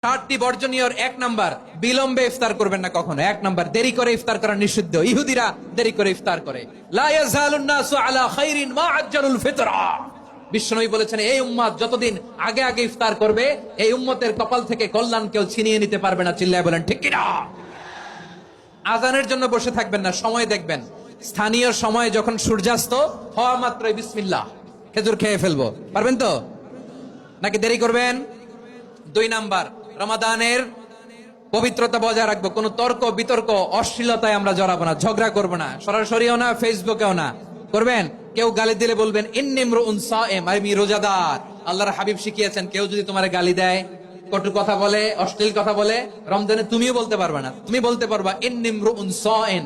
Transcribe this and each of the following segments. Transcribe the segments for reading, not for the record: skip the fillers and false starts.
60টি বর্জনীয়র 1 number, বিলম্বে ইফতার করবেন না কখনো। 1 নাম্বার, দেরি করে ইফতার করা নিষিদ্ধ। ইহুদিরা দেরি করে ইফতার করে। লা ইয়াজালুন নাসু আলা খাইরিন মা আজ্জালুল ফিতরা। বিশ্বনবী বলেছেন, এই উম্মত যতদিন আগে আগে ইফতার করবে, এই উম্মতের কপাল থেকে কল্যাণ কেউ ছিনিয়ে নিতে পারবে না। চিল্লায় বলেন ঠিক কিনা? আজানের জন্য বসে থাকবেন না, সময় দেখবেন। স্থানীয় সময় যখন সূর্যাস্ত হওয়া মাত্রই বিসমিল্লাহ, খেজুর খেয়ে ফেলবো। পারবেন তো নাকি দেরি করবেন? 2 নাম্বার, রমাদানের পবিত্রতা বজায় রাখবো। কোন তর্ক বিতর্ক অশ্লীলতায় আমরা জড়াবো না, ঝগড়া করবো না, সরাসরিও না, ফেসবুকেও না। করবেন? কেউ গালি দিলে বলবেন ইন্নী ইমরুউন সায়েম, আমি রোজাদার। আল্লাহর হাবিব শিখিয়েছেন, কেউ যদি তোমার গালি দেয়, কটু কথা বলে, অশ্লীল কথা বলে, রমজানে তুমিও বলতে পারবে না। তুমি বলতে পারবা ইন্নী ইমরুউন সায়েম,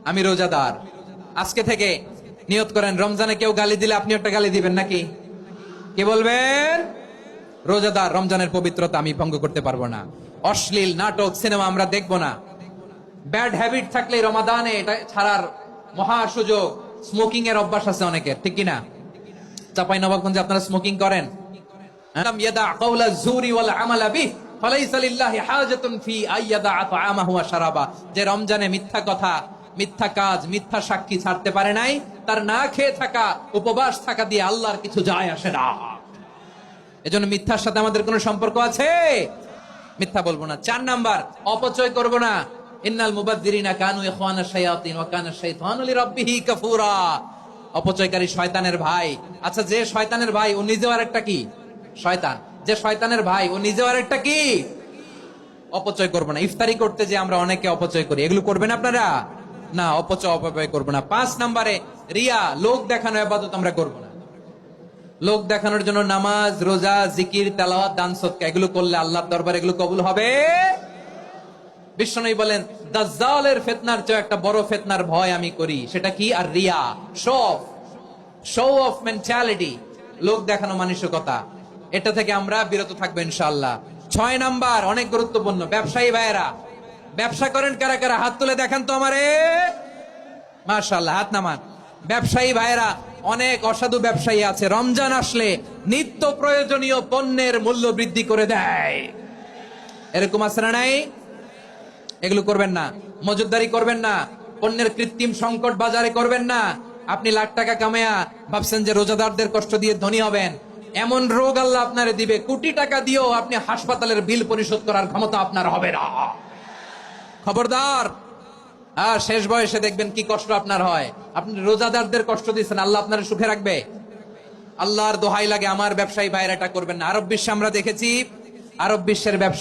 আমি রোজাদার। আজকে থেকে নিয়ত করেন, রমজানে কেউ গালি দিলে আপনি একটা গালি দিবেন নাকি? কি বলবেন? রোজাদার, রমজানের পবিত্রতা আমি ভঙ্গ করতে পারবো না। অশ্লীল নাটক সিনেমা আমরা দেখবো না। ব্যাড হ্যাবিট থাকলে রমাদানে এটা ছাড়ার মহা সুযোগ। স্মোকিং এর অভ্যাস আছে অনেকের, ঠিক কিনা? চাঁপাইনবাবগঞ্জে আপনারা স্মোকিং করেন? আলাম ইয়াদা কাওলা যুরি ওয়াল আমালা বিহি ফালাইসা লিল্লাহি হাজাতুন ফি আইয়াদা তাআমাহু ওয়া শারাবা। যে রমজানে মিথ্যা কথা, মিথ্যা কাজ, মিথ্যা সাক্ষী ছাড়তে পারে নাই, তার না খেয়ে থাকা, উপবাস থাকা দিয়ে আল্লাহর কিছু যায় আসে না। এজন্য মিথ্যার সাথে আমাদের কোনো সম্পর্ক আছে? মিথ্যা বলবো না। 4 নাম্বার, অপচয় করব না। ইন্নাল মুবাযযিরিনা কানু ইখওয়ানাশ শায়াতিন ওয়া কানা শাইতানু লিরাব্বিহি কাফুরা। অপচয়কারী শয়তানের ভাই। আচ্ছা, যে শয়তানের ভাই ও নিজেও আরেকটা কি? শয়তান। যে শয়তানের ভাই ও নিজেও আরেকটা কি? অপচয় করব না। ইফতারি করতে যে আমরা অনেকে অপচয় করি, এগুলো করবেন আপনারা? না, অপচয় করব না। 5 নাম্বারে, রিয়া, লোক দেখানো ইবাদত আমরা করব না। লোক দেখানোর জন্য নামাজ, রোজা, জিকির, তেলাওয়াত, দান সদকা এগুলো করলে আল্লাহর দরবারে এগুলো কবুল হবে? বিশ্বনবী বলেন, দাজ্জালের ফিতনার চেয়ে একটা বড় ফিতনার ভয় আমি করি। সেটা কি? আর রিয়া, শো অফ মেন্টালিটি, লোক দেখানো মানসিকতা। এটা থেকে আমরা বিরত থাকবো ইনশাআল্লাহ। 6 নাম্বার, অনেক গুরুত্বপূর্ণ। ব্যবসায়ী ভাইয়েরা, ব্যবসা করেন কারা কারা? হাত তুলে দেখান তো আমারে। মাশাআল্লাহ, হাত নামান। ব্যবসায়ী ভাইয়েরা, অনেক অসাধু ব্যবসায়ী আছে, রমজান আসলে নিত্য প্রয়োজনীয় পণ্যের মূল্য বৃদ্ধি করে দেয়। এরকম আছে না নাই? এগুলো করবেন না। মজুদদারি করবেন না। পণ্যের কৃত্রিম সংকট বাজারে করবেন না। আপনি লাখ টাকা কামায়া ভাবছেন যে রোজাদারদের কষ্ট দিয়ে ধনী হবেন। এমন রোগ আল্লাহ আপনারে দিবে, কোটি টাকা দিয়েও আপনি হাসপাতালের বিল পরিশোধ করার ক্ষমতা আপনার হবে না। খবরদার। আর শেষ বয়সে দেখবেন কি কষ্ট আপনার হয়। আপনি রোজাদারদের কষ্ট দিচ্ছেন, আল্লাহ আপনার সুখে রাখবে? আল্লাহর দোহাই লাগে, আমার ব্যবসায়ী ভাইয়েরা এটা করবেন না। আরব বিশ্বে আমরা দেখেছি, আরব বিশ্বের ব্যবসা